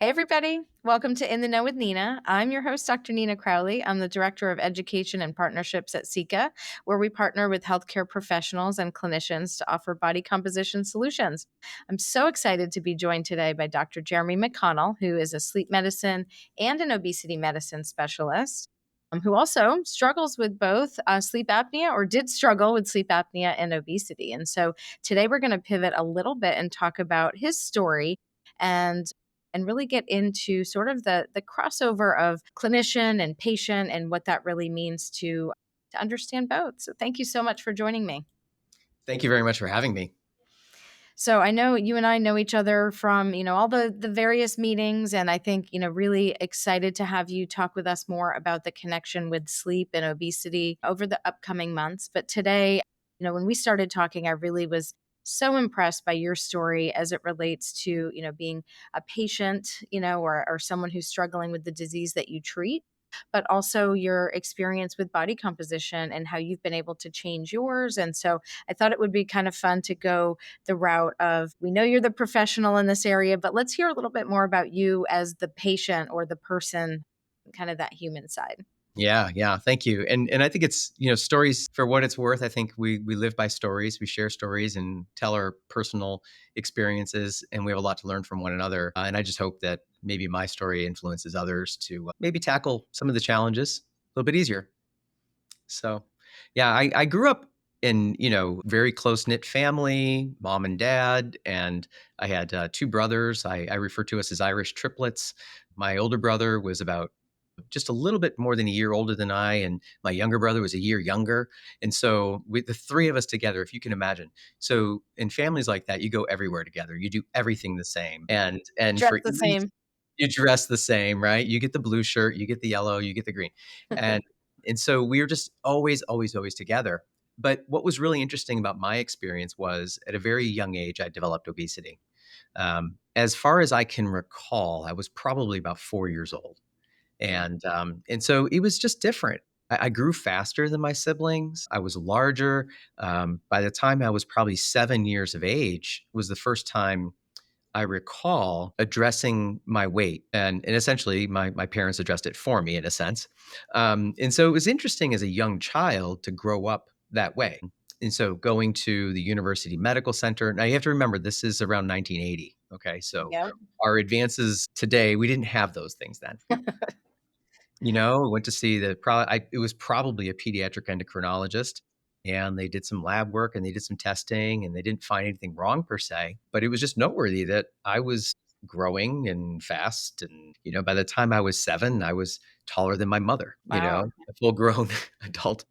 Hey, everybody. Welcome to In the Know with Nina. I'm your host, Dr. Nina Crowley. I'm the Director of Education and Partnerships at SICA, where we partner with healthcare professionals and clinicians to offer body composition solutions. I'm so excited to be joined today by Dr. Jeremy McConnell, who is a sleep medicine and an obesity medicine specialist. Who also struggles with both sleep apnea or did struggle with sleep apnea and obesity. And so today we're going to pivot a little bit and talk about his story and really get into sort of the crossover of clinician and patient and what that really means to understand both. So thank you so much for joining me. Thank you very much for having me. So I know you and I know each other from, all the various meetings, and I think, really excited to have you talk with us more about the connection with sleep and obesity over the upcoming months. But today, when we started talking, I really was so impressed by your story as it relates to, being a patient, or someone who's struggling with the disease that you treat, but also your experience with body composition and how you've been able to change yours. And so I thought it would be kind of fun to go the route of, we know you're the professional in this area, but let's hear a little bit more about you as the patient or the person, kind of that human side. Yeah, thank you. And I think it's, stories for what it's worth. I think we live by stories. We share stories and tell our personal experiences, and we have a lot to learn from one another. And I just hope that maybe my story influences others to maybe tackle some of the challenges a little bit easier. So, yeah, I grew up in, very close knit family, mom and dad, and I had two brothers. I refer to us as Irish triplets. My older brother was about just a little bit more than a year older than I, and my younger brother was a year younger. And so, with the three of us together, if you can imagine, so in families like that, you go everywhere together. You do everything the same, and Dress for the each, same. you dress the same, right? You get the blue shirt, you get the yellow, you get the green, and and so we were just always together. But what was really interesting about my experience was at a very young age, I developed obesity. As far as I can recall, I was probably about 4 years old, and so it was just different. I grew faster than my siblings. I was larger. By the time I was probably 7 years of age, was the first time I recall addressing my weight, and essentially my parents addressed it for me in a sense. And so it was interesting as a young child to grow up that way. And so going to the University Medical Center, now you have to remember this is around 1980. Okay. So Yep. our advances today, we didn't have those things then. Went to see it was probably a pediatric endocrinologist, and they did some lab work and they did some testing and they didn't find anything wrong per se, but it was just noteworthy that I was growing and fast. And, by the time I was 7, I was taller than my mother, Wow. a full grown adult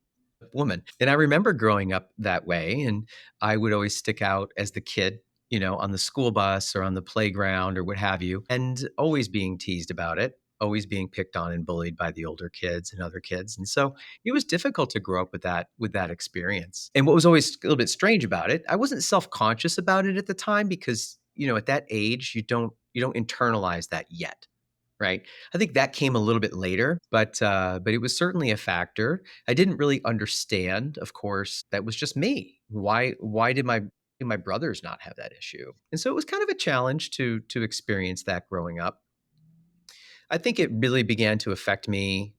woman. And I remember growing up that way, and I would always stick out as the kid, on the school bus or on the playground or what have you, and always being teased about it, always being picked on and bullied by the older kids and other kids. And so it was difficult to grow up with that experience. And what was always a little bit strange about it, I wasn't self-conscious about it at the time because, at that age you don't internalize that yet. Right. I think that came a little bit later, but it was certainly a factor. I didn't really understand, of course, that was just me. Why did my brothers not have that issue? And so it was kind of a challenge to experience that growing up. I think it really began to affect me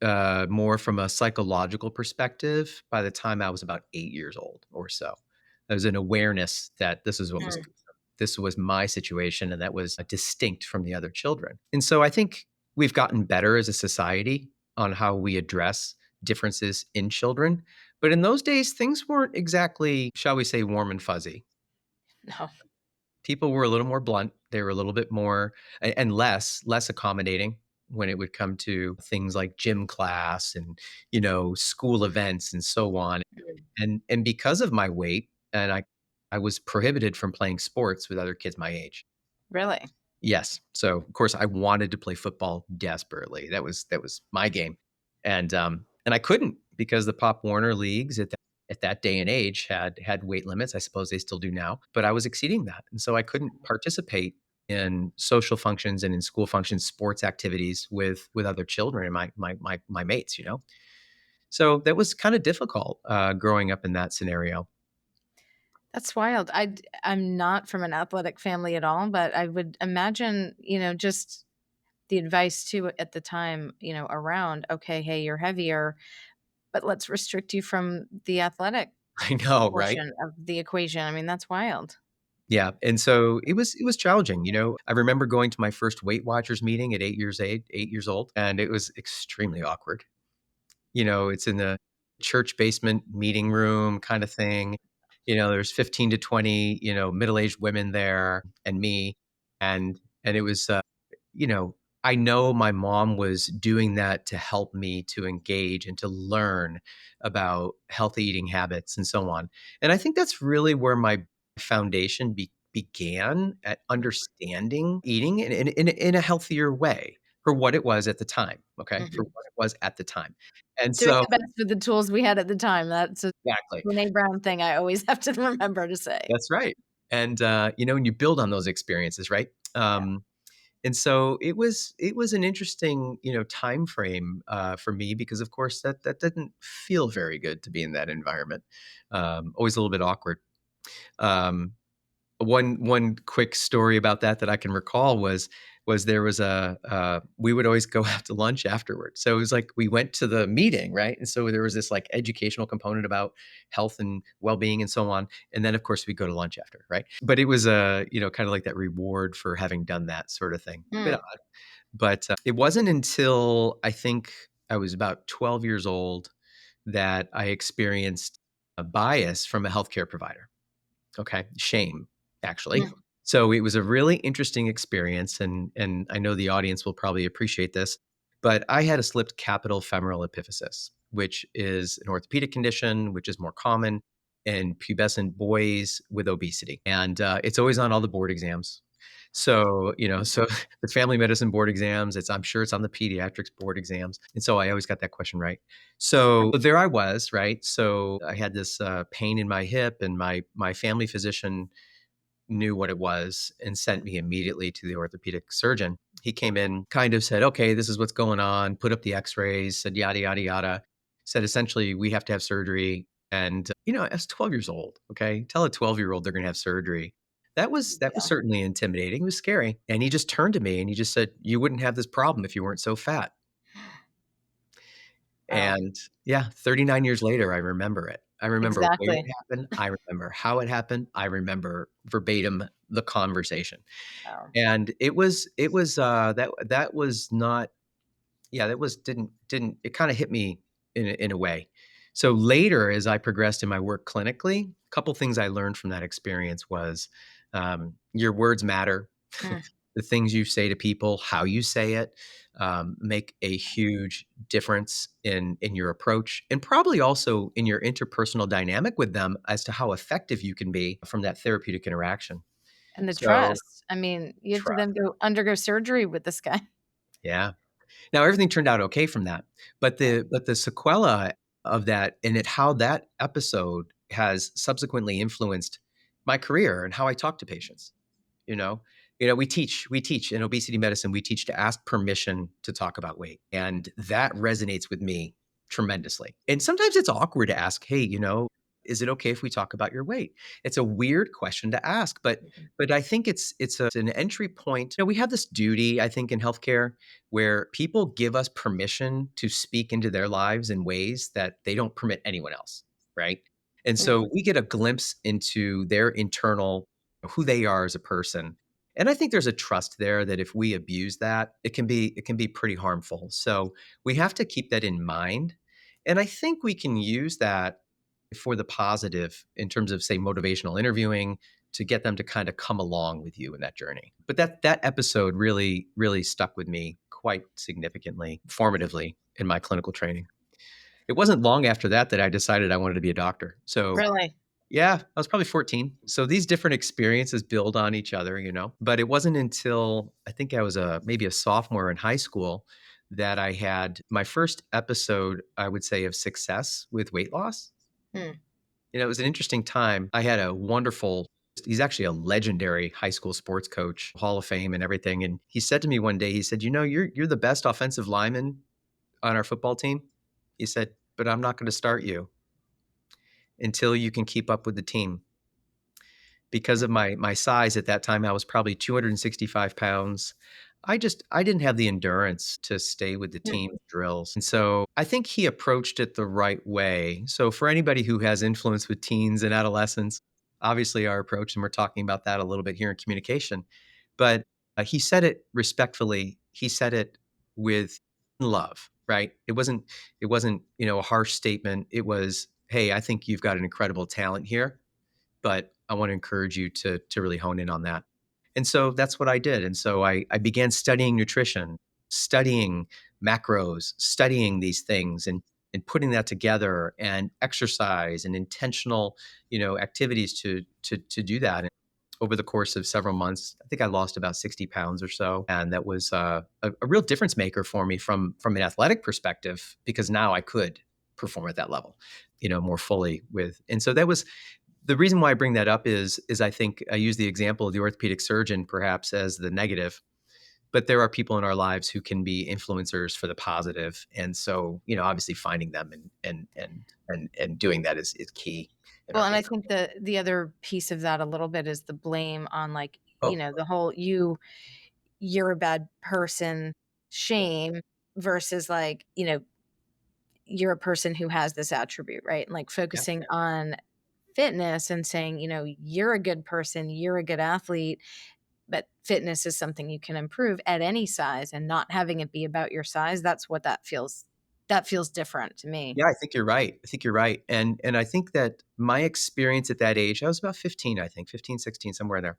more from a psychological perspective by the time I was about 8 years old or so. There was an awareness that Mm. this was my situation and that was distinct from the other children. And so I think we've gotten better as a society on how we address differences in children. But in those days, things weren't exactly, shall we say, warm and fuzzy. No. People were a little more blunt. They were a little bit more and less accommodating when it would come to things like gym class and school events and so on. And because of my weight, and I was prohibited from playing sports with other kids my age. Really? Yes. So of course I wanted to play football desperately. That was my game. And I couldn't because the Pop Warner leagues at that day and age had weight limits. I suppose they still do now, but I was exceeding that. And so I couldn't participate in social functions and in school functions, sports activities with other children and my mates. So that was kind of difficult growing up in that scenario. That's wild. I'm not from an athletic family at all, but I would imagine, just the advice too at the time, around, okay, hey, you're heavier, but let's restrict you from the athletic I know, right? portion of the equation. I mean, that's wild. Yeah, and so it was challenging, I remember going to my first Weight Watchers meeting at 8 years old, and it was extremely awkward. It's in the church basement meeting room kinda thing. There's 15 to 20, middle-aged women there and me, and it was, you know, I know my mom was doing that to help me to engage and to learn about healthy eating habits and so on. And I think that's really where my foundation began at understanding eating in a healthier way for what it was at the time. Okay. For Mhm. what it was at the time. And Doing so, the best with the tools we had at the time. That's a exactly. Brené Brown thing I always have to remember to say. That's right. And, and you build on those experiences, right? Yeah. And so it was an interesting, time frame for me because of course that didn't feel very good to be in that environment. Always a little bit awkward. Um, one quick story about that I can recall was there was we would always go out to lunch afterwards. So it was like we went to the meeting, right? And so there was this like educational component about health and well-being and so on. And then of course we go to lunch after, right? But it was kind of like that reward for having done that sort of thing. Bit Mm, odd. But it wasn't until I think I was about 12 years old that I experienced a bias from a healthcare provider. Okay, shame, actually. mm, So it was a really interesting experience, and I know the audience will probably appreciate this, but I had a slipped capital femoral epiphysis, which is an orthopedic condition, which is more common in pubescent boys with obesity, and it's always on all the board exams. So the family medicine board exams, I'm sure it's on the pediatrics board exams, and so I always got that question right. So there I was, right? So I had this pain in my hip, and my family physician knew what it was and sent me immediately to the orthopedic surgeon. He came in, kind of said, "Okay, this is what's going on." Put up the X-rays, said yada yada yada. Said essentially we have to have surgery. And I was 12 years old. Okay, tell a 12-year-old they're going to have surgery. That was yeah. certainly intimidating. It was scary. And he just turned to me and he just said, "You wouldn't have this problem if you weren't so fat." Oh, And yeah, 39 years later, I remember it. I remember where exactly. it happened. I remember how it happened. I remember verbatim the conversation. Oh. And that was not, yeah, that was didn't it kinda hit me in a way. So later, as I progressed in my work clinically, a couple things I learned from that experience was, your words matter. Mm, The things you say to people, how you say it, make a huge difference in your approach, and probably also in your interpersonal dynamic with them as to how effective you can be from that therapeutic interaction. and the So, trust. I mean, you have to then trust. go undergo surgery with this guy. Yeah. Now everything turned out okay from that, but Yeah. the sequela of that and how that episode has subsequently influenced my career and how I talk to patients. You know? We teach in obesity medicine, we teach to ask permission to talk about weight, and that resonates with me tremendously. And sometimes it's awkward to ask, "Hey, is it okay if we talk about your weight?" It's a weird question to ask, but I think it's an entry point. We have this duty, I think, in healthcare where people give us permission to speak into their lives in ways that they don't permit anyone else, right? And Mhm. so we get a glimpse into their internal who they are as a person. And I think there's a trust there that if we abuse that, it can be pretty harmful. So we have to keep that in mind. And I think we can use that for the positive in terms of say motivational interviewing to get them to kind of come along with you in that journey. But that episode really stuck with me quite significantly, formatively in my clinical training. It wasn't long after that I decided I wanted to be a doctor. So Really? yeah, I was probably 14. So these different experiences build on each other, But it wasn't until I think I was maybe a sophomore in high school that I had my first episode, I would say, of success with weight loss. Mm. It was an interesting time. I had a wonderful he's actually a legendary high school sports coach, Hall of Fame and everything. And he said to me one day, he said, you're the best offensive lineman on our football team. He said, but I'm not going to start you until you can keep up with the team. because of my size at that time. I was probably 265 pounds. I didn't have the endurance to stay with the Mm. team drills. And so I think he approached it the right way. So for anybody who has influence with teens and adolescents, obviously our approach, and we're talking about that a little bit here in communication, but he said it respectfully. He said it with love, right? It wasn't, a harsh statement. It was, hey, I think you've got an incredible talent here, but I want to encourage you to really hone in on that. And so that's what I did. And so I began studying nutrition, studying macros, studying these things, and putting that together, and exercise and intentional, activities to do that. And over the course of several months, I think I lost about 60 pounds or so. And that was a real difference maker for me from an athletic perspective, because now I could perform at that level, more fully with. And so that was the reason why I bring that up is I think I use the example of the orthopedic surgeon perhaps as the negative, but there are people in our lives who can be influencers for the positive. And so, obviously finding them and doing that is key in our Well, and I case. think the other piece of that a little bit is the blame on, like, Oh, the whole you're a bad person shame versus, like, you're a person who has this attribute, right? And, like, yeah. focusing on fitness and saying, you're a good person, you're a good athlete, but fitness is something you can improve at any size, and not having it be about your size. That's what that feels different to me. Yeah, I think you're right. I think you're right. And I think that my experience at that age, I was about 15, I think, 15, 16, somewhere in there.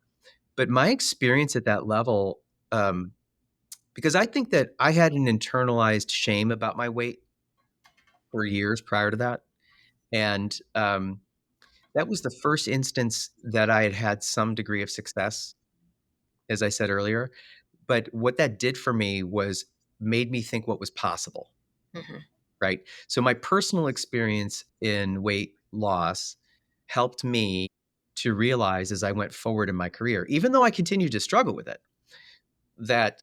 But my experience at that level, um, because I think that I had an internalized shame about my weight for years prior to that. And that was the first instance that I had had some degree of success, as I said earlier. But what that did for me was made me think what was possible, Mhm. right? So my personal experience in weight loss helped me to realize as I went forward in my career, even though I continued to struggle with it, that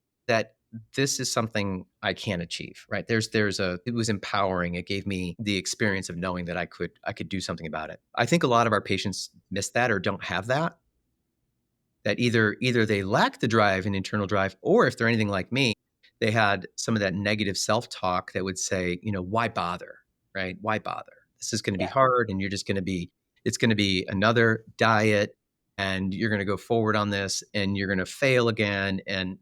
this is something I can achieve, right? It was empowering. It gave me the experience of knowing that I could do something about it. I think a lot of our patients miss that or don't have that either they lack the drive and internal drive, or if they're anything like me, they had some of that negative self-talk that would say, why bother, right? Why bother? This is going to be Yeah. hard, and it's going to be another diet, and you're going to go forward on this, and you're going to fail again. And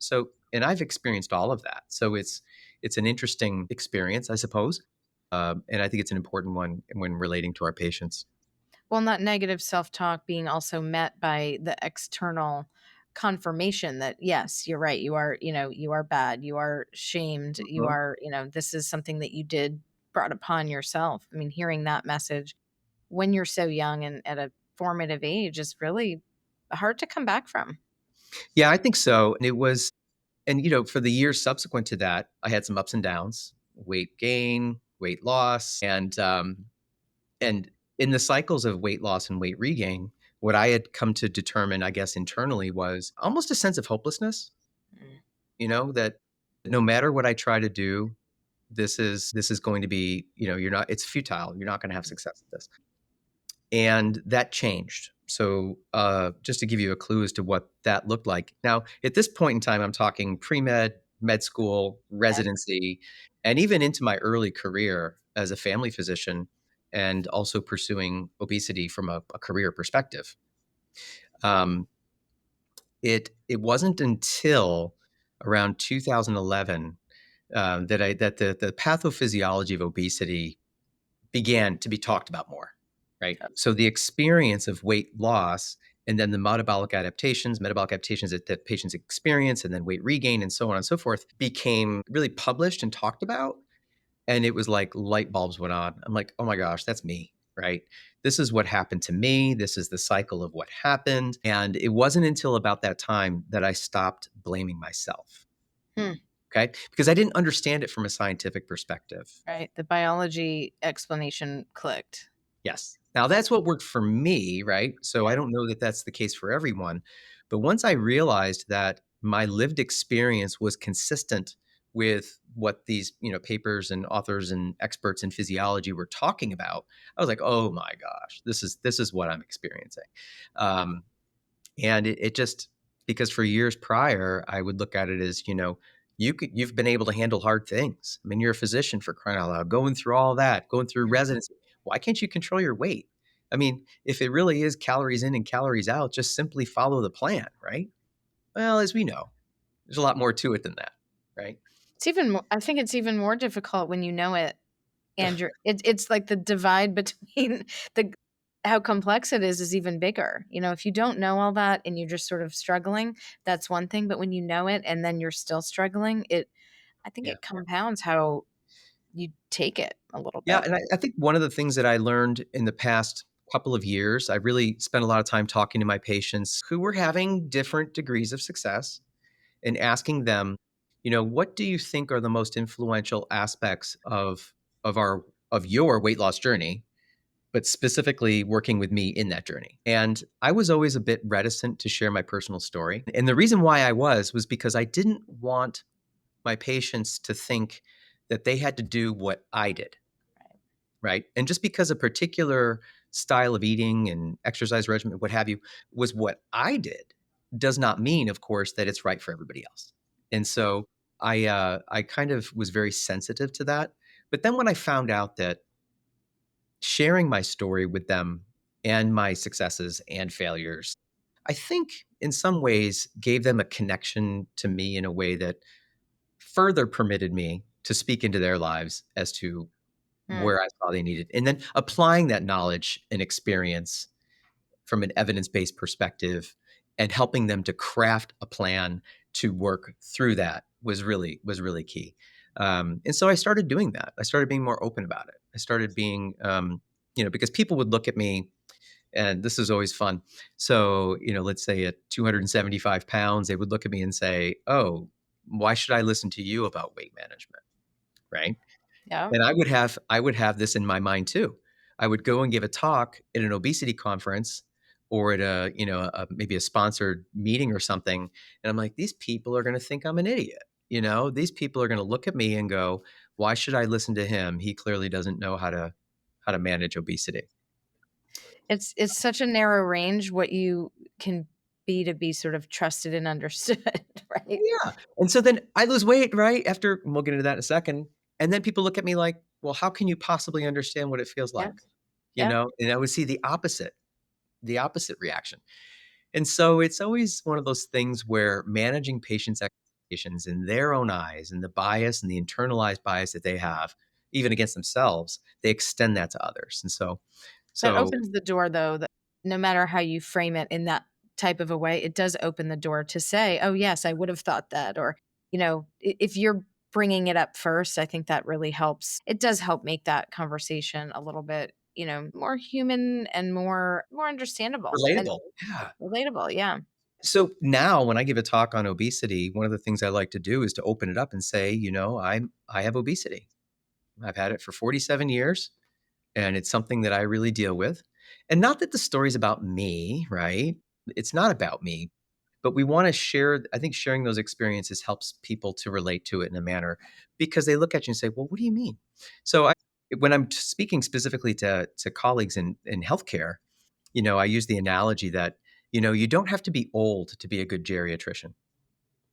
I've experienced all of that. So it's an interesting experience, I suppose. And I think it's an important one when relating to our patients. Well, and that negative self-talk being also met by the external confirmation that, yes, you're right, you are bad, you are shamed, Mhm. this is something that you did brought upon yourself. I mean, hearing that message when you're so young and at a formative age is really hard to come back from. Yeah, I think so. And for the years subsequent to that, I had some ups and downs, weight gain, weight loss, and in the cycles of weight loss and weight regain, what I had come to determine, I guess, internally was almost a sense of hopelessness. Mm. That no matter what I try to do, this is going to be, you're not. It's futile. You're not going to have success at this. And that changed. So, just to give you a clue as to what that looked like. Now, at this point in time, I'm talking pre-med, med school, Okay. residency, and even into my early career as a family physician, and also pursuing obesity from a career perspective. Um, it wasn't until around 2011 that the pathophysiology of obesity began to be talked about more, right? So the experience of weight loss, and then the metabolic adaptations that patients experience, and then weight regain, and so on and so forth, became really published and talked about. And it was like light bulbs went on. I'm like, oh my gosh, that's me, right? This is what happened to me. This is the cycle of what happened. And it wasn't until about that time that I stopped blaming myself. Hmm. Okay. Because I didn't understand it from a scientific perspective. Right. The biology explanation clicked. Yes. Now that's what worked for me, right? So I Yeah. don't know that that's the case for everyone. But once I realized that my lived experience was consistent with what these, papers and authors and experts in physiology were talking about, I was like, "Oh my gosh, this is what I'm experiencing." Um, And it just, because for years prior, I would look at it as, you've been able to handle hard things. I mean, you're a physician, for crying out loud, going through all that, going through residency. Why can't you control your weight? I mean, if it really is calories in and calories out, just simply follow the plan, right? Well, as we know, there's a lot more to it than that, right? It's even more, I think it's even more difficult when you know it and it's like the divide between the how complex it is even bigger. You know, if you don't know all that and you're just sort of struggling, that's one thing, but when you know it and then you're still struggling, I think Yeah. it compounds how you take it a little Yeah, bit. and I think one of the things that I learned in the past couple of years, I really spent a lot of time talking to my patients who were having different degrees of success and asking them, what do you think are the most influential aspects of your weight loss journey, but specifically working with me in that journey? And I was always a bit reticent to share my personal story. And the reason why I was because I didn't want my patients to think that they had to do what I did, right? And just because a particular style of eating and exercise regimen, what have you, was what I did, does not mean, of course, that it's right for everybody else. And so I kind of was very sensitive to that. But then when I found out that sharing my story with them and my successes and failures, I think in some ways gave them a connection to me in a way that further permitted me to speak into their lives as to Mm. where I saw they needed. And then applying that knowledge and experience from an evidence-based perspective and helping them to craft a plan to work through that was really key. And so I started doing that. I started being more open about it. I started being, because people would look at me, and this is always fun. So, let's say at 275 pounds, they would look at me and say, "Oh, why should I listen to you about weight management?" Right? Yeah. And I would have this in my mind too. I would go and give a talk at an obesity conference or at maybe a sponsored meeting or something, and I'm like, "These people are gonna think I'm an idiot." These people are gonna look at me and go, "Why should I listen to him? He clearly doesn't know how to manage obesity." It's such a narrow range what you can be sort of trusted and understood, right? Yeah. And so then I lose weight, right? After, and we'll get into that in a second. And then people look at me like, "Well, how can you possibly understand what it feels Yeah, like?" yeah. And I would see the opposite reaction. And so it's always one of those things where managing patients' expectations in their own eyes and the bias and the internalized bias that they have, even against themselves, they extend that to others. And so, That so opens the door, though, that no matter how you frame it in that type of a way, it does open the door to say, "Oh, yes, I would have thought that," or, if you're bringing it up first, I think that really helps. It does help make that conversation a little bit, more human and more understandable and relatable. Yeah. relatable, yeah. So now when I give a talk on obesity, one of the things I like to do is to open it up and say, I have obesity. I've had it for 47 years. And it's something that I really deal with. And not that the story's about me, right? It's not about me, but we want to share. I think sharing those experiences helps people to relate to it in a manner because they look at you and say, "Well, what do you mean?" So when I'm speaking specifically to colleagues in healthcare, I use the analogy that, you don't have to be old to be a good geriatrician.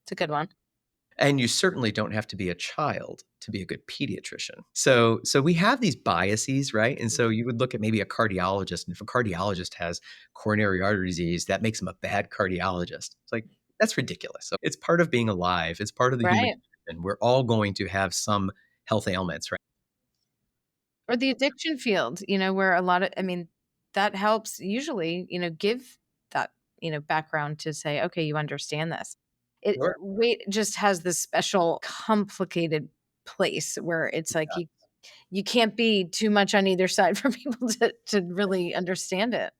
It's a good one. And you certainly don't have to be a child to be a good pediatrician. So we have these biases, right? And so you would look at maybe a cardiologist, and if a cardiologist has coronary artery disease, that makes him a bad cardiologist. It's like, that's ridiculous. So it's part of being alive. It's part of the human Right. condition. We're all going to have some health ailments, right? Or the addiction field, where a lot of I mean, that helps usually, give that, background to say, "Okay, you understand this." Sure. Weight just has this special complicated place where it's like you can't be too much on either side for people to really understand it.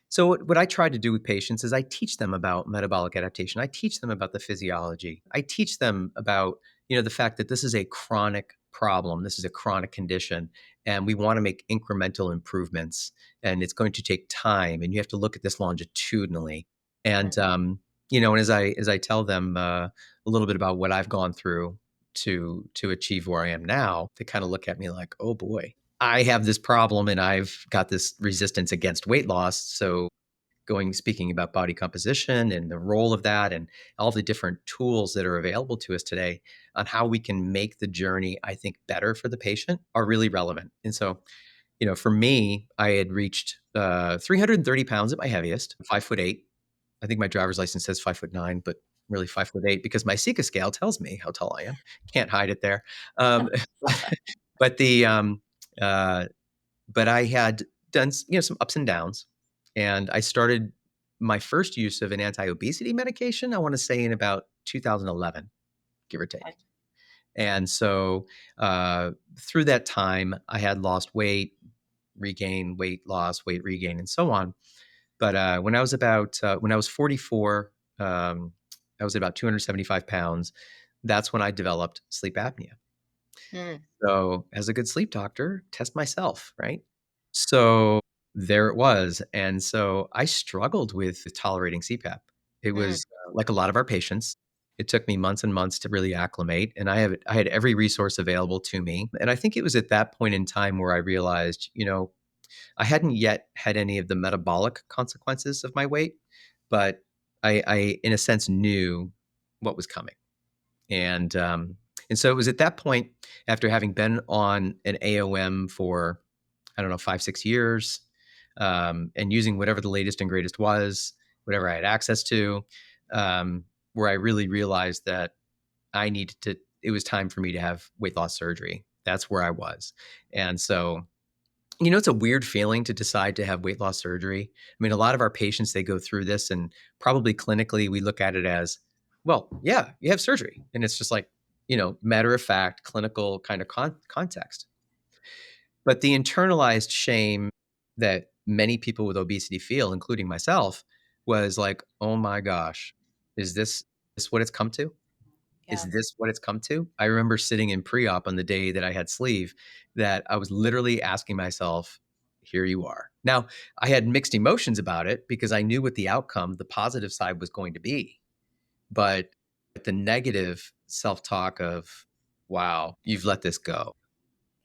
So what I try to do with patients is I teach them about metabolic adaptation. I teach them about the physiology. I teach them about, the fact that this is a chronic problem. This is a chronic condition, and we want to make incremental improvements. And it's going to take time, and you have to look at this longitudinally. And Mm. and as I tell them a little bit about what I've gone through to achieve where I am now, they kind of look at me like, "Oh boy, I have this problem and I've got this resistance against weight loss. So speaking about body composition and the role of that and all the different tools that are available to us today on how we can make the journey, I think, better for the patient are really relevant. And so, for me, I had reached 330 pounds at my heaviest, 5'8". I think my driver's license says 5'9", but really 5'8" because my Sika scale tells me how tall I am. Can't hide it there. Um, but uh, but I had done some ups and downs, and I started my first use of an anti-obesity medication. I want to say in about 2011, give or take. And so through that time, I had lost weight, regain, weight loss, weight regain, and so on. But when I was 44, I was about 275 pounds. That's when I developed sleep apnea. Mm, So, as a good sleep doctor, test myself, right? So there it was. And so I struggled with tolerating CPAP. It mm, was like a lot of our patients. It took me months and months to really acclimate, and I had every resource available to me. And I think it was at that point in time where I realized, I hadn't yet had any of the metabolic consequences of my weight, but I in a sense knew what was coming. And and so it was at that point, after having been on an AOM for, I don't know, 5, 6 years, and using whatever the latest and greatest was, whatever I had access to, where I really realized that I needed to. It was time for me to have weight loss surgery. That's where I was, and so it's a weird feeling to decide to have weight loss surgery. I mean, a lot of our patients, they go through this, and probably clinically, we look at it as, well, yeah, you have surgery. And it's just like, matter of fact, clinical kind of context. But the internalized shame that many people with obesity feel, including myself, was like, oh my gosh, is this what it's come to? Is yeah. this what it's come to? I remember sitting in pre-op on the day that I had sleeve, that I was literally asking myself, here you are. Now, I had mixed emotions about it because I knew what the outcome, the positive side was going to be. But the negative self-talk of, wow, you've let this go.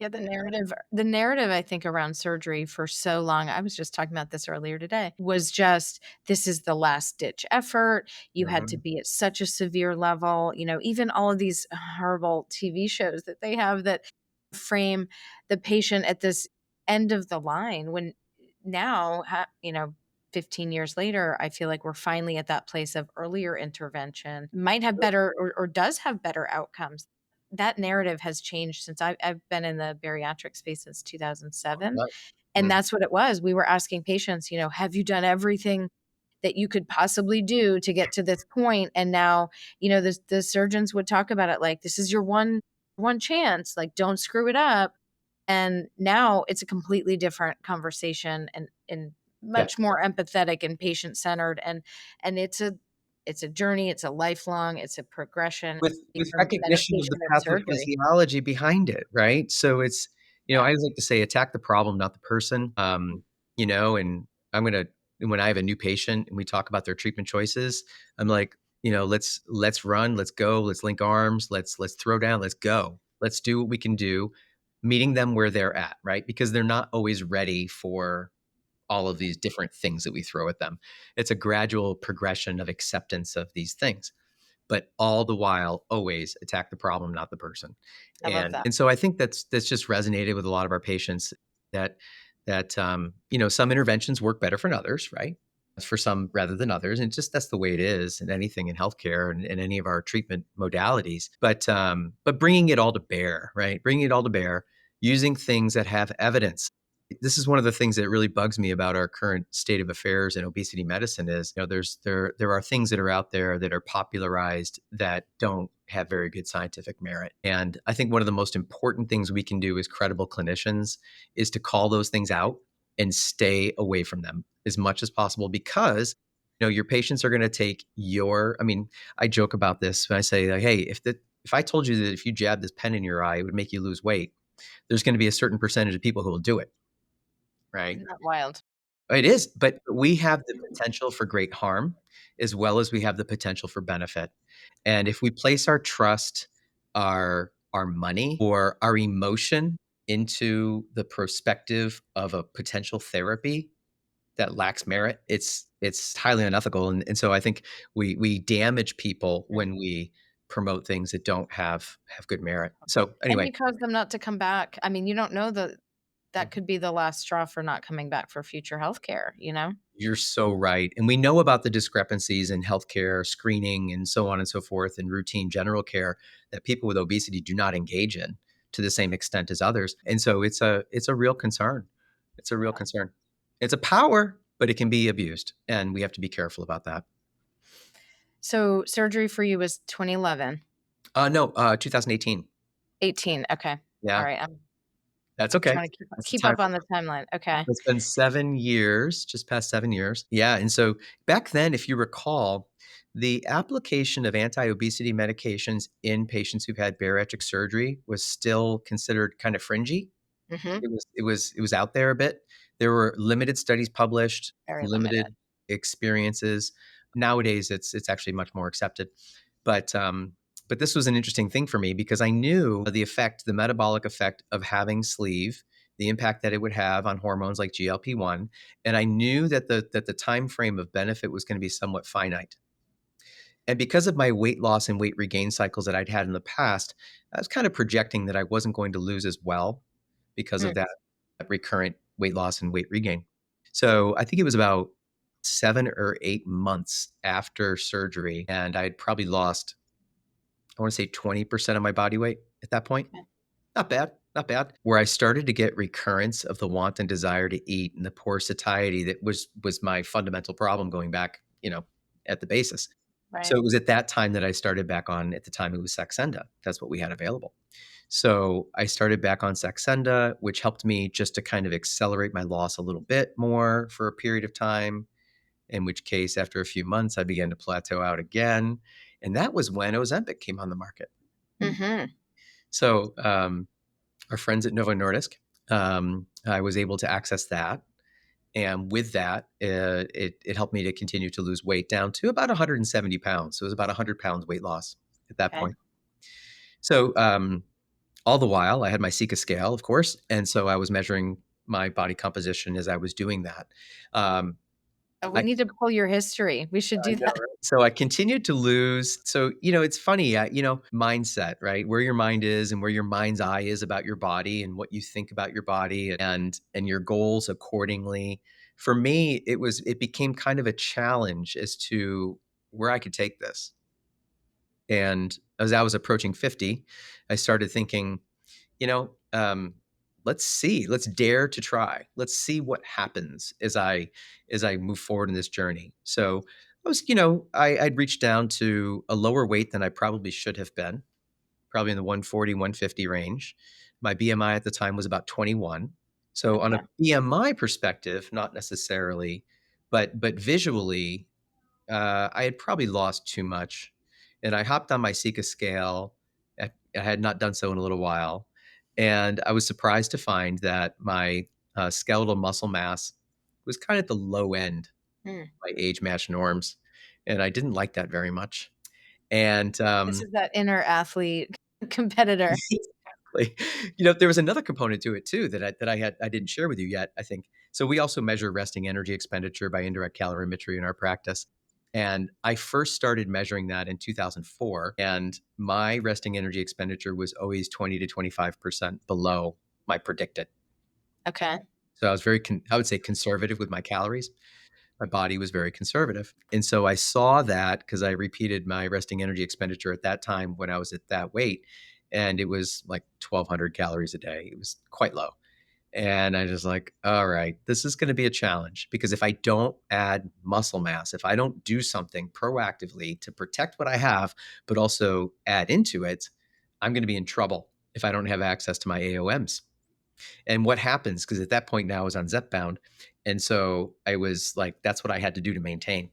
Yeah, the narrative I think around surgery for so long, I was just talking about this earlier today, was just this is the last ditch effort. You had to Mhm. be at such a severe level, even all of these horrible TV shows that they have that frame the patient at this end of the line when now, 15 years later, I feel like we're finally at that place of earlier intervention, might have better or does have better outcomes. That narrative has changed since I've been in the bariatric space since 2007, Right. and Mm. that's what it was. We were asking patients, "Have you done everything that you could possibly do to get to this point?" And now, the surgeons would talk about it like, "This is your one chance, like, don't screw it up." And now it's a completely different conversation and Yeah. much more empathetic and patient-centered, and it's a journey, it's a lifelong, it's a progression With from recognition of the medication and surgery. pathophysiology behind it, right? So it's, Yeah, I always like to say, attack the problem, not the person. And I'm gonna when I have a new patient and we talk about their treatment choices, I'm like, let's run, let's go, let's link arms, let's throw down, let's go. Let's do what we can do, meeting them where they're at, right? Because they're not always ready for all of these different things that we throw at them. It's a gradual progression of acceptance of these things, but all the while always attack the problem, not the person. I love And that. and so I think that's just resonated with a lot of our patients, that some interventions work better for others, right? For some rather than others. And just that's the way it is in anything in healthcare and any of our treatment modalities. But bringing it all to bear, right? Bringing it all to bear, using things that have evidence. This is one of the things that really bugs me about our current state of affairs in obesity medicine is, there are things that are out there that are popularized that don't have very good scientific merit. And I think one of the most important things we can do as credible clinicians is to call those things out and stay away from them as much as possible, because your patients are going to take I mean, I joke about this when I say, like, hey, if I told you that if you jabbed this pen in your eye, it would make you lose weight, there's going to be a certain percentage of people who will do it, right? Isn't that wild? It is, but we have the potential for great harm as well as we have the potential for benefit. And if we place our trust, our money, or our emotion into the perspective of a potential therapy, that lacks merit, it's highly unethical, and so I think we damage people Mm. when we promote things that don't have good merit. So, And anyway, you cause them not to come back. I mean, you don't know that that mhm, could be the last straw for not coming back for future healthcare, you know? you're so right, and we know about the discrepancies in healthcare screening and so on and so forth, and routine general care that people with obesity do not engage in to the same extent as others, and so it's a real concern. It's a real Yeah. concern. It's a power, but it can be abused, and we have to be careful about that. So surgery for you was 2011, No, 2018. 18. Okay. All Yeah, right. I'm that's okay. trying to That's the keep time. up on the timeline. Okay. It's been 7 years, just past 7 years. Yeah, and so back then, if you recall, the application of anti-obesity medications in patients who've had bariatric surgery was still considered kind of fringy. Mhm. It was out there a bit. There were limited studies published, Very limited. limited experiences. Nowadays, it's actually much more accepted. But but this was an interesting thing for me because I knew the effect, the metabolic effect of having sleeve, the impact that it would have on hormones like GLP-1, and I knew that the time frame of benefit was going to be somewhat finite. And because of my weight loss and weight regain cycles that I'd had in the past, I was kind of projecting that I wasn't going to lose as well because of Mm, that recurrent weight loss and weight regain. So I think it was about 7 or 8 months after surgery, and I had probably lost, I want to say 20% of my body weight at that point. okay. Not bad, not bad. Where I started to get recurrence of the want and desire to eat and the poor satiety that was my fundamental problem going back, at the basis. So Right. it was at that time that I started back on, at the time it was Saxenda. That's what we had available. So I started back on Saxenda, which helped me just to kind of accelerate my loss a little bit more for a period of time. In which case, after a few months, I began to plateau out again. And that was when Ozempic came on the market. Mhm. So our friends at Novo Nordisk, I was able to access that. And with that, it helped me to continue to lose weight down to about 170 pounds. So it was about 100 pounds weight loss at that Okay. point. So all the while, I had my Sika scale, of course. And so I was measuring my body composition as I was doing that. Um, Oh, we I need to pull your history. We should I do know, that. right? So I continued to lose. So, it's funny, mindset, right? Where your mind is and where your mind's eye is about your body and what you think about your body and your goals accordingly. For me, it became kind of a challenge as to where I could take this. And as I was approaching 50, I started thinking, you know, um, let's dare to try. Let's see what happens as I move forward in this journey. So I was, I'd reached down to a lower weight than I probably should have been, probably in the 140, 150 range. My BMI at the time was about 21. So on a Okay. BMI perspective, not necessarily, but visually, I had probably lost too much, and I hopped on my Sika scale. I had not done so in a little while, and I was surprised to find that my skeletal muscle mass was kind of at the low end Mm. of my age match norms, and I didn't like that very much. And This is that inner athlete competitor. exactly. There was another component to it too that I didn't share with you yet, I think. So we also measure resting energy expenditure by indirect calorimetry in our practice. And I first started measuring that in 2004, and my resting energy expenditure was always 20 to 25% below my predicted. Okay. So I was I would say conservative with my calories. My body was very conservative. And so I saw that because I repeated my resting energy expenditure at that time when I was at that weight, and it was like 1,200 calories a day. It was quite low. And I was like, all right, this is going to be a challenge because if I don't add muscle mass, if I don't do something proactively to protect what I have, but also add into it, I'm going to be in trouble if I don't have access to my AOMs. And what happens, because at that point now I was on Zepbound. And so I was like, that's what I had to do to maintain.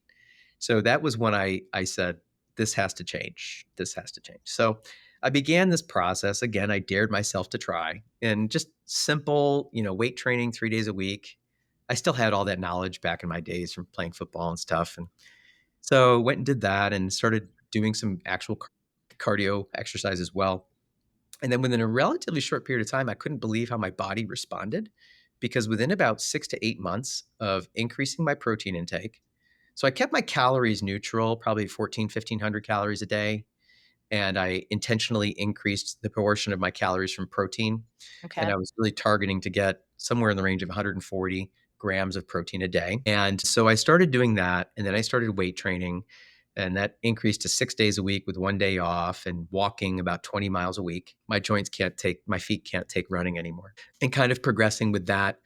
So that was when I said, this has to change. This has to change. So I began this process. Again, I dared myself to try and just simple, weight training 3 days a week. I still had all that knowledge back in my days from playing football and stuff. And so went and did that and started doing some actual cardio exercise as well. And then within a relatively short period of time, I couldn't believe how my body responded. because within about 6 to 8 months of increasing my protein intake, so I kept my calories neutral, probably 14, 1,500 calories a day. And I intentionally increased the proportion of my calories from protein. And Okay. I was really targeting to get somewhere in the range of 140 grams of protein a day. And so I started doing that. And then I started weight training. And that increased to 6 days a week with 1 day off and walking about 20 miles a week. My feet can't take running anymore. And kind of progressing with that,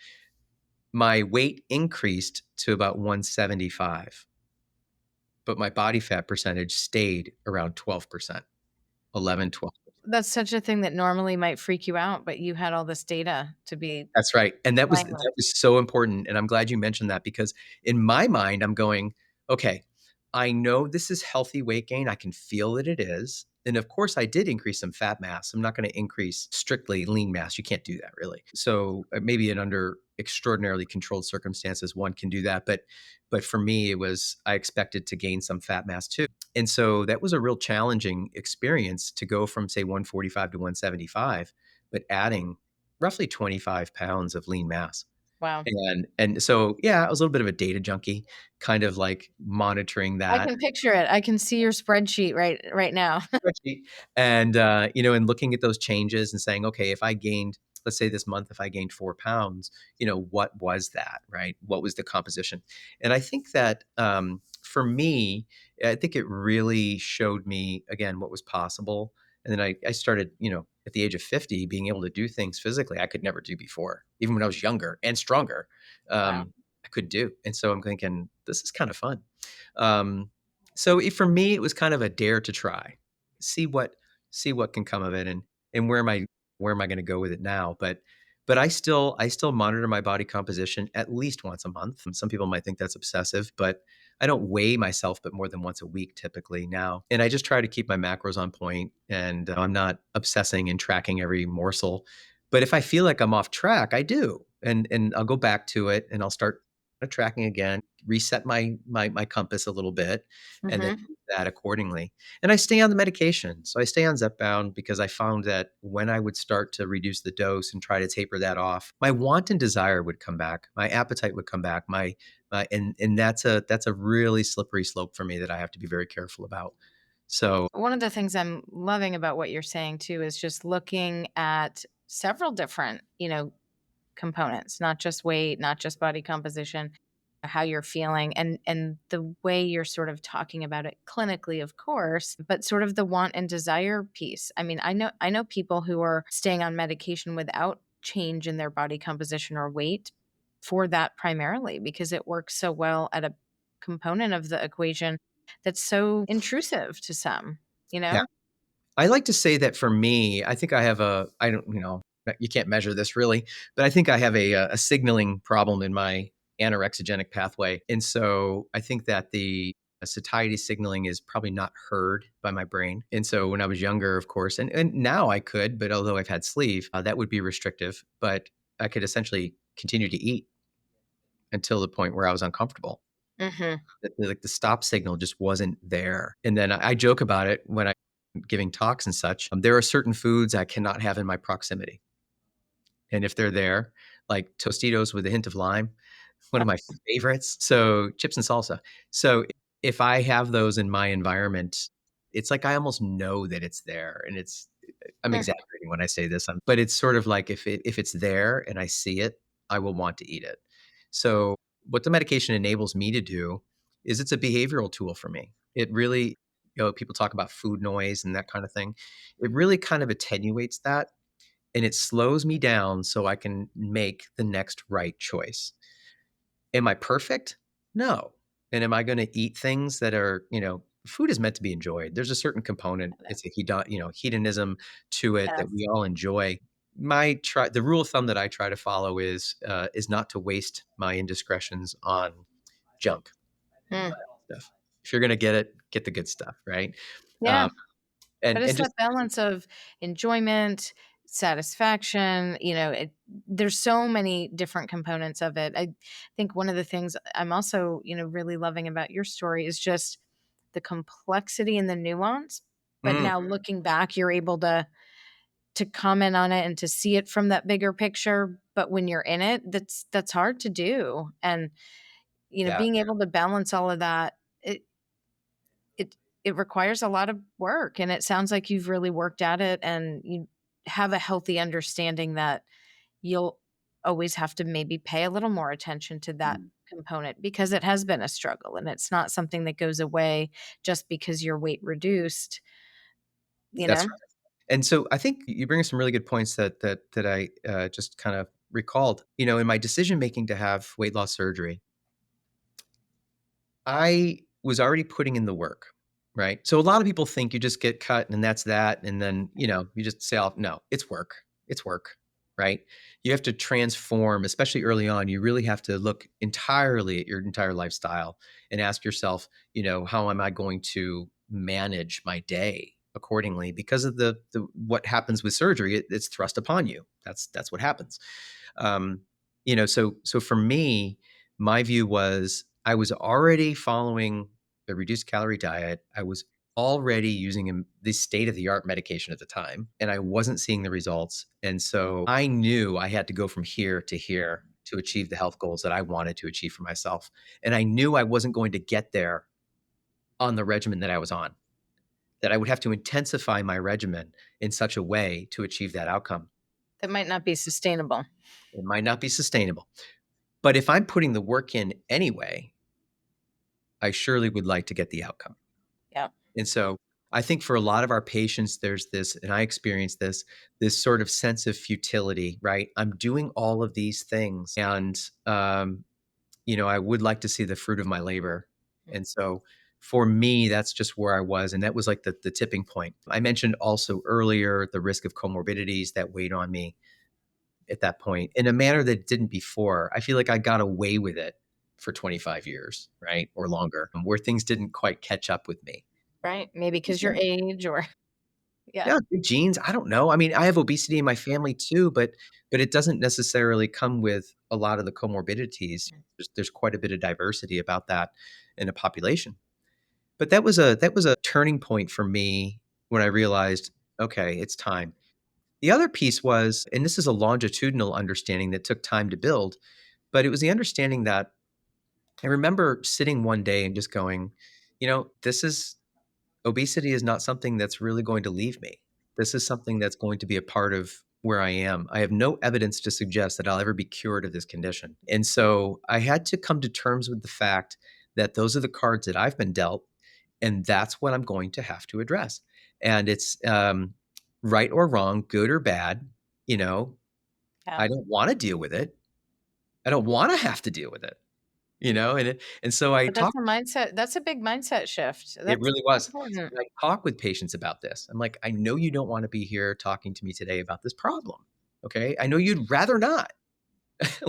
my weight increased to about 175, but my body fat percentage stayed around 12%, 11, 12. That's such a thing that normally might freak you out, but you had all this data to be That's right, and that was playing with. that was so important, and I'm glad you mentioned that because in my mind, I'm going, "Okay, I know this is healthy weight gain, I can feel that it is, and of course, I did increase some fat mass, I'm not gonna increase strictly lean mass, you can't do that really." So, maybe in under extraordinarily controlled circumstances, one can do that, but for me, it was I expected to gain some fat mass too, and so that was a real challenging experience to go from, say, 145 to 175, but adding roughly 25 pounds of lean mass. Wow. And so, yeah, I was a little bit of a data junkie, kind of like monitoring I that can picture it. I can see your spreadsheet right now. spreadsheet and, and looking at those changes and saying, okay, if I gained, let's say this month, if I gained 4 pounds, what was that, right? What was the composition? And I think that for me, I think it really showed me again what was possible. And then I started, at the age of 50, being able to do things physically I could never do before, even when I was younger and stronger. Wow. I could do. And so I'm thinking, this is kind of fun. Um, so for me, it was kind of a dare to try, see what see what can come of it, and where am I going to go with it now? But I still monitor my body composition at least once a month. And some people might think that's obsessive, but I don't weigh myself but more than once a week typically now. And I just try to keep my macros on point, and I'm not obsessing and tracking every morsel. But if I feel like I'm off track, I do, and I'll go back to it, and I'll start tracking again, reset my compass a little bit, and then Mhm. use that accordingly. And I stay on the medication. So I stay on Zepbound because I found that when I would start to reduce the dose and try to taper that off, my want and desire would come back. My appetite would come back. And that's a really slippery slope for me that I have to be very careful about. So One of the things I'm loving about what you're saying too is just looking at several different, components, not just weight, not just body composition, how you're feeling and the way you're sort of talking about it clinically, of course, but sort of the want and desire piece. I mean, I know people who are staying on medication without change in their body composition or weight for that primarily because it works so well at a component of the equation that's so intrusive to some, you yeah, know? I like to say that for me, I think I don't, you can't measure this really, but I think I have a signaling problem in my anorexigenic pathway. And so I think that the satiety signaling is probably not heard by my brain. And so when I was younger, of course, and now I could, but although I've had sleeve, that would be restrictive, but I could essentially continue to eat until the point where I was uncomfortable. Mhm. Like the stop signal just wasn't there. And then I joke about it when I'm giving talks and such. There are certain foods I cannot have in my proximity. And if they're there, like Tostitos with a hint of lime, one of my favorites. So chips and salsa. So if I have those in my environment, it's like I almost know that it's there. And I'm Mm. exaggerating when I say this, but it's sort of like if it's there and I see it, I will want to eat it. So what the medication enables me to do is it's a behavioral tool for me. It really, people talk about food noise and that kind of thing. It really kind of attenuates that and it slows me down so I can make the next right choice. Am I perfect? No. And am I going to eat things that are, food is meant to be enjoyed. There's a certain component, it's a hedonism to it that Yes. we all enjoy. The rule of thumb that I try to follow is not to waste my indiscretions on junk Mm. stuff. If you're going to get it, get the good stuff, right? Yeah. Um, But and it's just that balance of enjoyment, satisfaction, there's so many different components of it. I think one of the things I'm also, really loving about your story is just the complexity and the nuance. But mm, now looking back, you're able to to comment on it and to see it from that bigger picture, but when you're in it, that's hard to do, and, Yeah, being able to balance all of that, it it requires a lot of work, and it sounds like you've really worked at it, and you have a healthy understanding that you'll always have to maybe pay a little more attention to that mm, component because it has been a struggle, and it's not something that goes away just because your weight reduced, you that's know? right. And so I think you bring up some really good points that I, just kind of recalled. In my decision making to have weight loss surgery, I was already putting in the work, right? So a lot of people think you just get cut and that's that, and then, you just say, "Oh, no, it's work. It's work." Right? You have to transform, especially early on. You really have to look entirely at your entire lifestyle and ask yourself, how am I going to manage my day accordingly? Because of the what happens with surgery, it's thrust upon you. That's what happens. Um, so for me, my view was I was already following a reduced calorie diet. I was already using the state of the art medication at the time, and I wasn't seeing the results. And so I knew I had to go from here to here to achieve the health goals that I wanted to achieve for myself. And I knew I wasn't going to get there on the regimen that I was on, that I would have to intensify my regimen in such a way to achieve that outcome. That might not be sustainable. It might not be sustainable. But if I'm putting the work in anyway, I surely would like to get the outcome. Yeah. And so I think for a lot of our patients, there's this, and I experienced this sort of sense of futility, right? I'm doing all of these things and, I would like to see the fruit of my labor. And so for me, that's just where I was. And that was like the tipping point. I mentioned also earlier the risk of comorbidities that weighed on me at that point in a manner that it didn't before. I feel like I got away with it for 25 years, right? Or longer, where things didn't quite catch up with me. Right? Maybe because your Yeah. age or yeah. Yeah, good genes. I don't know. I mean, I have obesity in my family too, but it doesn't necessarily come with a lot of the comorbidities. There's quite a bit of diversity about that in a population. But that was a turning point for me when I realized, okay, it's time. The other piece was, and this is a longitudinal understanding that took time to build, but it was the understanding that I remember sitting one day and just going, this is obesity is not something that's really going to leave me. This is something that's going to be a part of where I am. I have no evidence to suggest that I'll ever be cured of this condition. And so I had to come to terms with the fact that those are the cards that I've been dealt, and that's what I'm going to have to address. And it's right or wrong, good or bad. You know, Yeah. I don't want to deal with it. I don't want to have to deal with it. And so I But that's talk. a mindset that's a big mindset shift. It That's really was. important. And I talk with patients about this. I'm like, "I know you don't wanna be here talking to me today about this problem, okay? I know you'd rather not."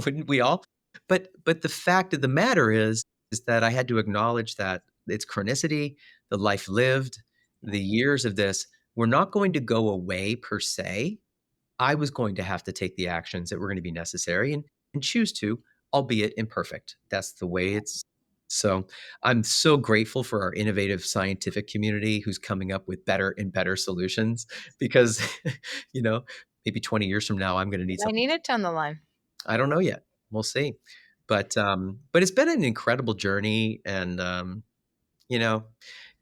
Wouldn't we all? But the fact of the matter is that I had to acknowledge that its chronicity, the life lived, the years of this were not going to go away per se. I was going to have to take the actions that were gonna be necessary and choose to, albeit imperfect. That's the way it's so I'm so grateful for our innovative scientific community who's coming up with better and better solutions because, you know, maybe 20 years from now, I'm gonna need I something. need it down the line. I don't know yet. We'll see. But it's been an incredible journey and, you know,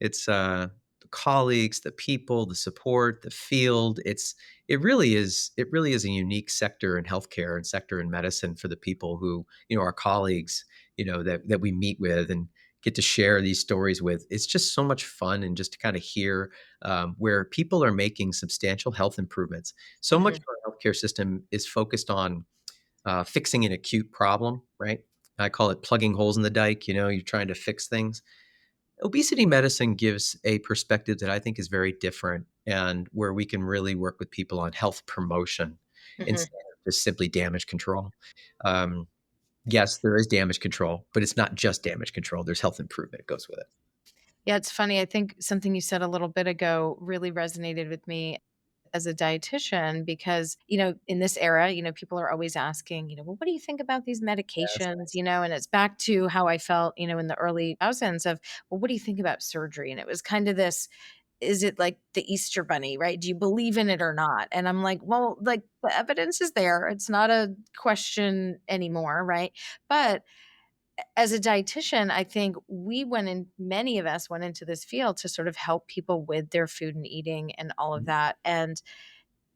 it's, the colleagues, the people, the support, the field. It really is a unique sector in healthcare and sector in medicine for the people who, our colleagues, that we meet with and get to share these stories with. It's just so much fun and just to kind of hear where people are making substantial health improvements. So much Mhm. of our healthcare system is focused on fixing an acute problem, right? I call it plugging holes in the dike. You're trying to fix things. Obesity medicine gives a perspective that I think is very different and where we can really work with people on health promotion Mhm. instead of just simply damage control. Um, yes, there is damage control, but it's not just damage control. There's health improvement. It goes with it. Yeah, it's funny. I think something you said a little bit ago really resonated with me as a dietitian because, in this era, people are always asking, well, what do you think about these Yes. medications? And it's back to how I felt, in the early thousands of, well, what do you think about surgery? And it was kind of this is it like the Easter bunny, right? Do you believe in it or not? And I'm like, well, like the evidence is there. It's not a question anymore, right? But as a dietitian, I think we went in, many of us went into this field to sort of help people with their food and eating and all of Mhm. that. And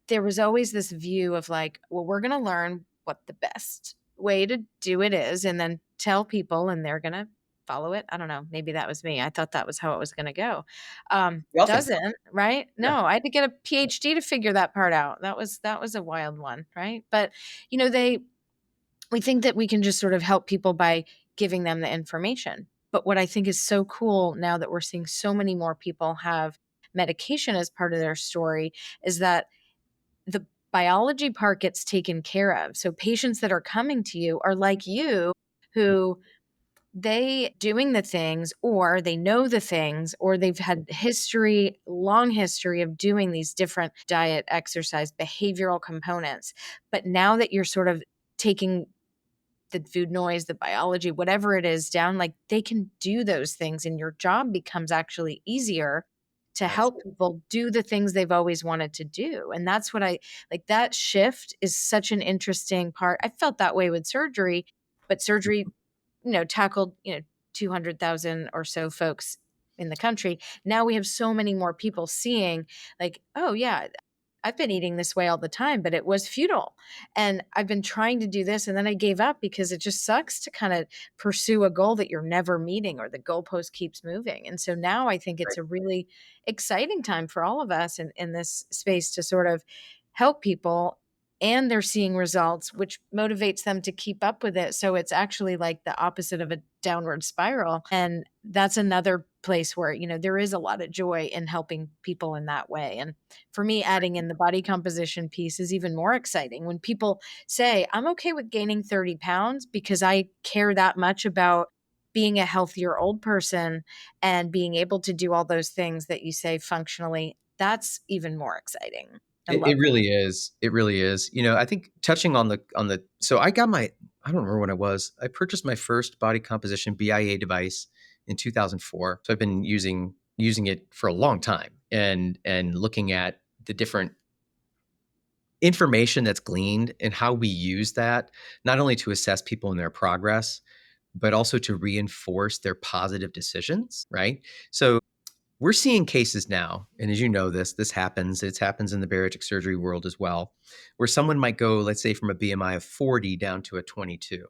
there was always this view of like, well, we're going to learn what the best way to do it is and then tell people and they're going to follow it. I don't know. Maybe that was me. I thought that was how it was going to go. We all think that. Doesn't, right? Yeah. No, I had to get a PhD to figure that part out. That was a wild one, right? But they we think that we can just sort of help people by giving them the information. But what I think is so cool now that we're seeing so many more people have medication as part of their story is that the biology part gets taken care of. So patients that are coming to you are like you who they doing the things or they know the things or they've had history, long history of doing these different diet, exercise, behavioral components. But now that you're sort of taking the food noise, the biology, whatever it is down, like they can do those things and your job becomes actually easier to help Absolutely. people do the things they've always wanted to do. And that's what I like that shift is such an interesting part. I felt that way with surgery, but surgery, tackled, 200,000 or so folks in the country. Now we have so many more people seeing like, oh yeah, I've been eating this way all the time, but it was futile. And I've been trying to do this and then I gave up because it just sucks to kind of pursue a goal that you're never meeting or the goalpost keeps moving. And so now I think it's Right. a really exciting time for all of us in this space to sort of help people and they're seeing results, which motivates them to keep up with it. So it's actually like the opposite of a downward spiral. And that's another place where, there is a lot of joy in helping people in that way. And for me, adding in the body composition piece is even more exciting. When people say, I'm okay with gaining 30 pounds because I care that much about being a healthier old person and being able to do all those things that you say functionally, that's even more exciting. I It love that. really is. It really is. I think touching on the so I don't remember when it was. I purchased my first body composition BIA device in 2004. So I've been using it for a long time and looking at the different information that's gleaned and how we use that, not only to assess people in their progress, but also to reinforce their positive decisions, right? So we're seeing cases now, and as you know, this happens. It happens in the bariatric surgery world as well, where someone might go, let's say, from a BMI of 40 down to a 22.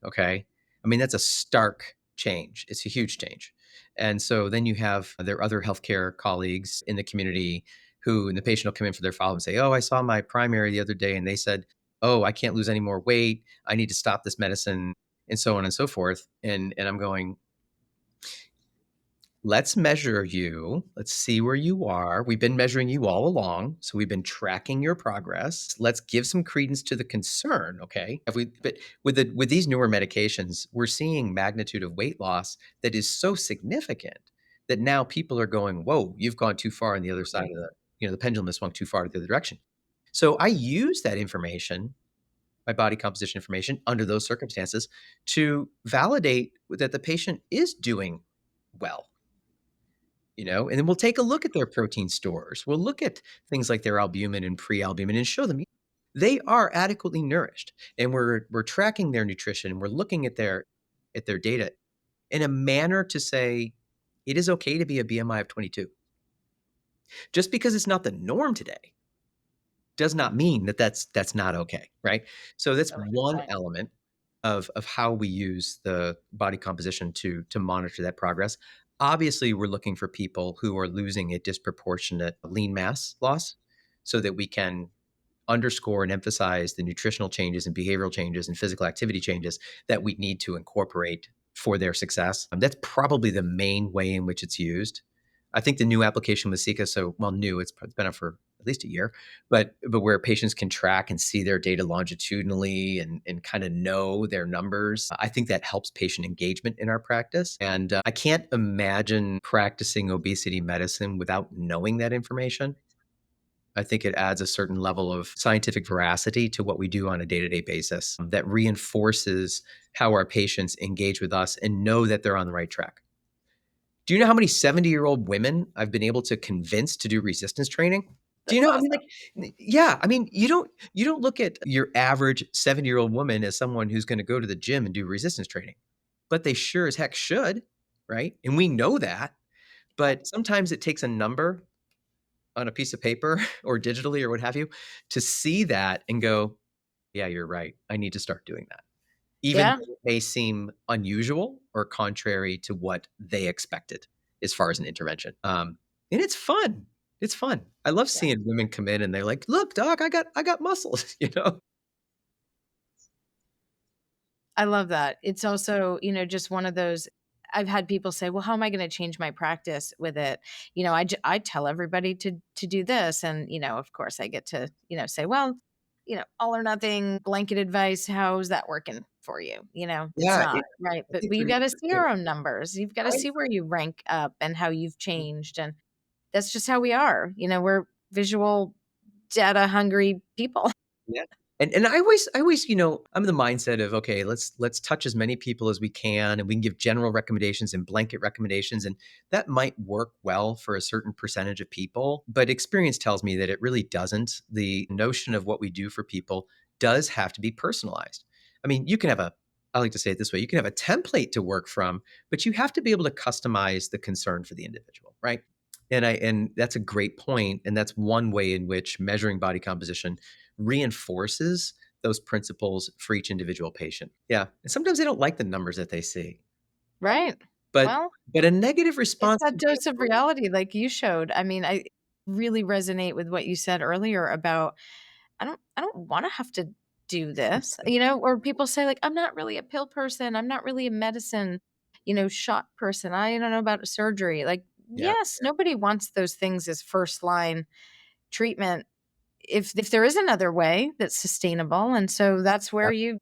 Okay, I mean that's a stark change. It's a huge change, and so then you have their other healthcare colleagues in the community who, and the patient will come in for their follow up and say, "Oh, I saw my primary the other day, and they said, oh, I can't lose any more weight. I need to stop this medicine." And so on and so forth. And I'm going, let's measure you. Let's see where you are. We've been measuring you all along. So we've been tracking your progress. Let's give some credence to the concern. Okay. But with these newer medications, we're seeing magnitude of weight loss that is so significant that now people are going, whoa, you've gone too far on the other side of the pendulum has swung too far to the other direction. So I use that information, my body composition information under those circumstances to validate that the patient is doing well, and then we'll take a look at their protein stores. We'll look at things like their albumin and pre-albumin and show them they are adequately nourished. And we're tracking their nutrition and we're looking at their data in a manner to say it is okay to be a BMI of 22. Just because it's not the norm today does not mean that that's not okay, right? So that's Really good one point. element of how we use the body composition to monitor that progress. Obviously, we're looking for people who are losing a disproportionate lean mass loss so that we can underscore and emphasize the nutritional changes and behavioral changes and physical activity changes that we need to incorporate for their success. That's probably the main way in which it's used. I think the new application with Sika, so well, new, it's been up for at least a year, but where patients can track and see their data longitudinally and kind of know their numbers. I think that helps patient engagement in our practice. And I can't imagine practicing obesity medicine without knowing that information. I think it adds a certain level of scientific veracity to what we do on a day to day basis that reinforces how our patients engage with us and know that they're on the right track. Do you know how many 70-year-old women I've been able to convince to do resistance training? Do you That's know? I mean, like, awesome. yeah, I mean, you don't look at your average 70-year-old woman as someone who's gonna go to the gym and do resistance training, but they sure as heck should, right? And we know that, Yeah. but sometimes it takes a number on a piece of paper or digitally or what have you to see that and go, "Yeah, you're right. I need to start doing that." Even Yeah. though it may seem unusual or contrary to what they expected as far as an intervention. And it's fun. It's fun. I love Yeah. seeing women come in and they're like, "Look, doc, I got muscles," you know? I love that. It's also, just one of those. I've had people say, "Well, how am I gonna change my practice with it?" I tell everybody to do this, and, of course, I get to, say, "Well, all or nothing blanket advice, how's that working for you?" It's Yeah, not, right? I But think you pretty gotta see interesting, your own numbers. You've gotta right? see where you rank up and how you've changed, and that's just how we are. We're visual data hungry people. Yeah. And I always, I'm in the mindset of, okay, let's touch as many people as we can and we can give general recommendations and blanket recommendations. And that might work well for a certain percentage of people, but experience tells me that it really doesn't. The notion of what we do for people does have to be personalized. I mean, I like to say it this way, you can have a template to work from, but you have to be able to customize the concern for the individual, right? And that's a great point. And that's one way in which measuring body composition reinforces those principles for each individual patient. Yeah. And sometimes they don't like the numbers that they see. Right. But Well, but a negative it's response that can be dose of reality like you showed. I mean, I really resonate with what you said earlier about I don't wanna have to do this, or people say like, "I'm not really a pill person. I'm not really a medicine, shot person. I don't know about surgery." Like, yeah. yes, nobody wants those things as first line treatment if there is another way that's sustainable, and so that's Yeah. where you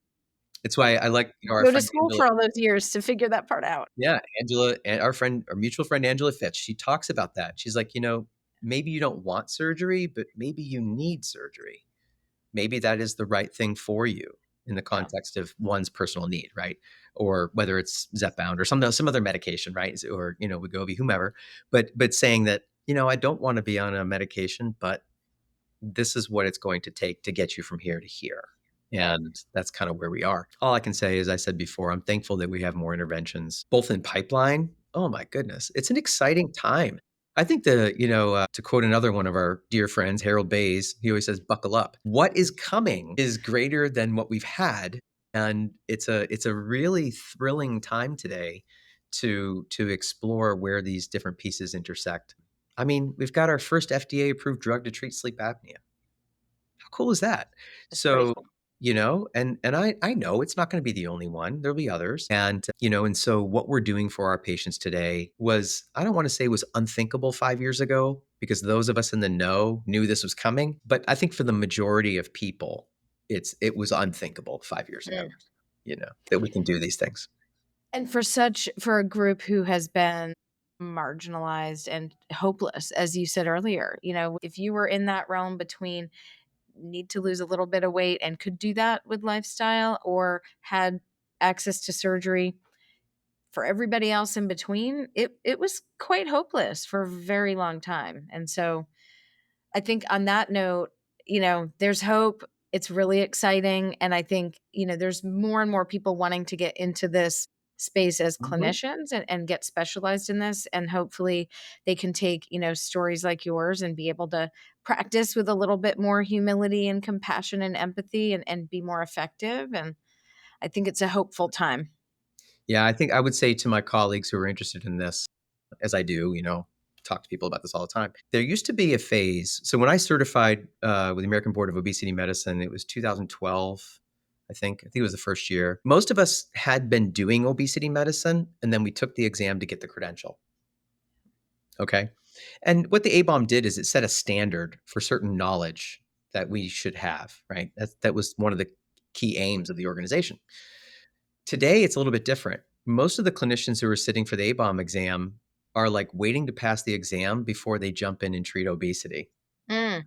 It's why I like, our go to friend school Angela. for all those years to figure that part out. Yeah, Angela and our mutual friend Angela Fitch, she talks about that. She's like, maybe you don't want surgery, but maybe you need surgery. Maybe that is the right thing for you in the Yeah. context of one's personal need, right? Or whether it's Zepbound or some other medication, right? Or, Wegovy, whomever. But saying that, I don't want to be on a medication, but this is what it's going to take to get you from here to here. Right. And that's kind of where we are. All I can say, as I said before, I'm thankful that we have more interventions, both in pipeline. Oh my goodness, it's an exciting time. I think to quote another one of our dear friends, Harold Bays, he always says, "Buckle up. What is coming is greater than what we've had," and it's a really thrilling time today to explore where these different pieces intersect. I mean, we've got our first FDA approved drug to treat sleep apnea. How cool is that? It's crazy. So, and I know it's not going to be the only one. There'll be others. And so what we're doing for our patients today was, I don't want to say was unthinkable 5 years ago because those of us in the know knew this was coming, but I think for the majority of people, it was unthinkable 5 years ago, Mm. that we can do these things. And for a group who has been marginalized and hopeless, as you said earlier, if you were in that realm between need to lose a little bit of weight and could do that with lifestyle or had access to surgery, for everybody else in between, it was quite hopeless for a very long time. And so I think on that note, there's hope. It's really exciting. And I think, there's more and more people wanting to get into this space as Mhm. clinicians and get specialized in this. And hopefully they can take, stories like yours and be able to practice with a little bit more humility and compassion and empathy and be more effective. And I think it's a hopeful time. Yeah, I think I would say to my colleagues who are interested in this, as I do, talk to people about this all the time. There used to be a phase. So when I certified with the American Board of Obesity Medicine, it was 2012. I think it was the first year. Most of us had been doing obesity medicine, and then we took the exam to get the credential. Okay. And what the ABOM did is it set a standard for certain knowledge that we should have, right? That was one of the key aims of the organization. Today, it's a little bit different. Most of the clinicians who are sitting for the ABOM exam are like waiting to pass the exam before they jump in and treat obesity. Mm,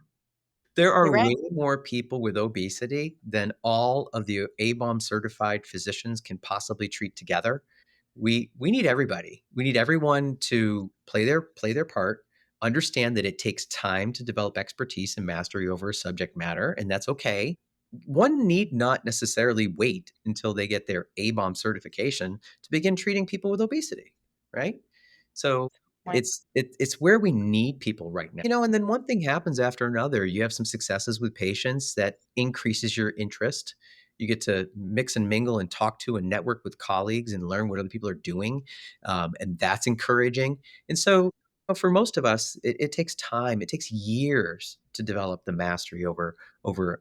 There you're are right. way more people with obesity than all of the ABOM certified physicians can possibly treat together we need everybody. We need everyone to play their part, understand that it takes time to develop expertise and mastery over a subject matter, and that's okay. One need not necessarily wait until they get their A-bomb certification to begin treating people with obesity, right? So Point. it's where we need people right now. And then one thing happens after another. You have some successes with patients that increases your interest. You get to mix and mingle and talk to and network with colleagues and learn what other people are doing, and that's encouraging. And so, for most of us, it takes time. It takes years to develop the mastery over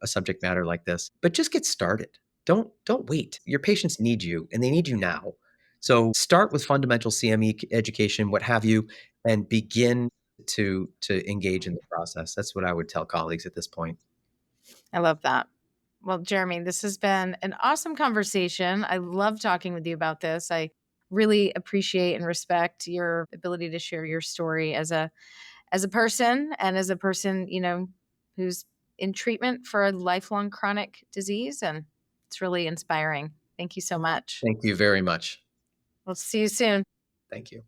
a subject matter like this. But just get started. Don't wait. Your patients need you, and they need you now. So start with fundamental CME education, what have you, and begin to engage in the process. That's what I would tell colleagues at this point. I love that. Well, Jeremy, this has been an awesome conversation. I love talking with you about this. I really appreciate and respect your ability to share your story as a person and as a person, who's in treatment for a lifelong chronic disease, and it's really inspiring. Thank you so much. Thank you very much. We'll see you soon. Thank you.